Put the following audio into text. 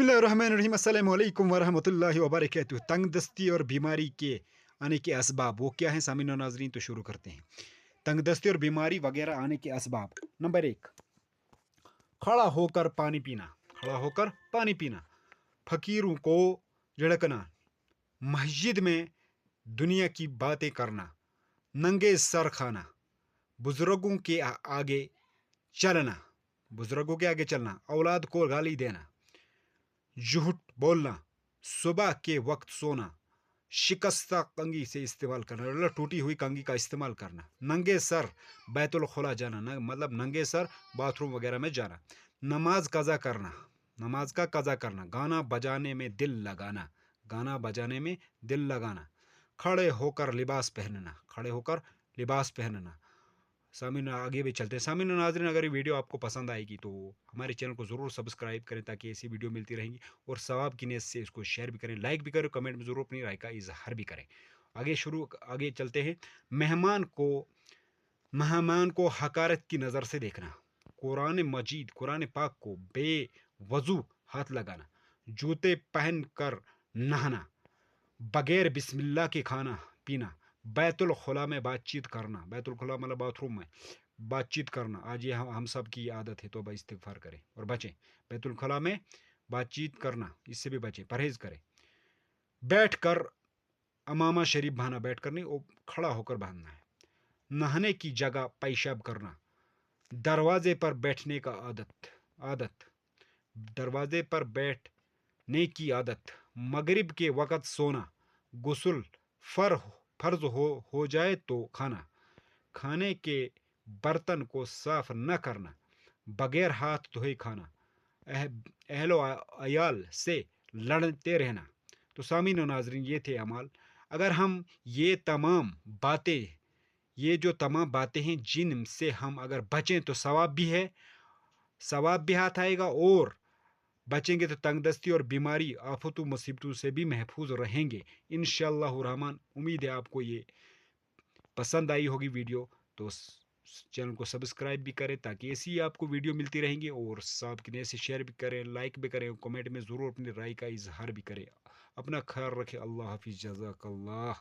बिस्मिल्लाहिर्रहमानिर्रहीम अस्सलामु अलैकुम वरहमतुल्लाहि वबरकातुहू। तंग दस्ती और बीमारी के आने के असबाब वो क्या हैं सामीन और नाजरीन, तो शुरू करते हैं। तंग दस्ती और बीमारी वगैरह आने के असबाब। नंबर एक, खड़ा होकर पानी पीना। खड़ा होकर पानी पीना, फकीरों को झिड़कना, मस्जिद में दुनिया की बातें करना, नंगे सर खाना, बुजुर्गों के आगे चलना, बुजुर्गों के आगे चलना, औलाद को गाली देना, झूठ बोलना, सुबह के वक्त सोना, शिकस्ता कंगी से इस्तेमाल करना, मतलब टूटी हुई कंगी का इस्तेमाल करना, नंगे सर बैतुल खुला जाना, मतलब नंगे सर बाथरूम वगैरह में जाना, नमाज कज़ा करना, नमाज का कज़ा करना, गाना बजाने में दिल लगाना, गाना बजाने में दिल लगाना, खड़े होकर लिबास पहनना, खड़े होकर लिबास पहनना। सामीन आगे भी चलते हैं। सामीन नाज़रीन, अगर ये वीडियो आपको पसंद आएगी तो हमारे चैनल को ज़रूर सब्सक्राइब करें ताकि ऐसी वीडियो मिलती रहेंगी, और सवाब की नीयत से इसको शेयर भी करें, लाइक भी करें, कमेंट में ज़रूर अपनी राय का इजहार भी करें। आगे चलते हैं। मेहमान को हकारत की नज़र से देखना, कुरान पाक को बेवजू हाथ लगाना, जूते पहन कर नहाना, बगैर बिस्मिल्लाह के खाना पीना, बैतुल खुला में बातचीत करना, बैतुल खुला मतलब बाथरूम में बातचीत करना। आज ये हम सब की आदत है, तो भाई इस्तिगफार करें और बचें। बैतुल खुला में बातचीत करना, इससे भी बचें, परहेज करें। बैठ कर अमामा शरीफ बहाना, बैठ कर नहीं, वो खड़ा होकर बांधना है। नहाने की जगह पेशाब करना, दरवाजे पर बैठने का आदत, दरवाजे पर बैठने की आदत, मगरिब के वक़्त सोना, गुस्ल फर्ज हो जाए तो खाने के बर्तन को साफ न करना, बगैर हाथ धोए खाना, अहलो अयाल से लड़ते रहना। तो सामीन और नाजरीन, ये थे अमाल। अगर हम ये जो तमाम बातें हैं जिन से हम अगर बचें तो सवाब भी हाथ आएगा, और बचेंगे तो तंगदस्ती और बीमारी आफतों मुसीबतों से भी महफूज रहेंगे इंशाअल्लाह रहमान। उम्मीद है आपको ये पसंद आई होगी वीडियो, तो चैनल को सब्सक्राइब भी करें ताकि ऐसी आपको वीडियो मिलती रहेंगी, और साथ के से शेयर भी करें, लाइक भी करें, कमेंट में ज़रूर अपनी राय का इजहार भी करें। अपना ख्याल रखें। अल्लाह हाफिज़, जज़ाकल्लाह।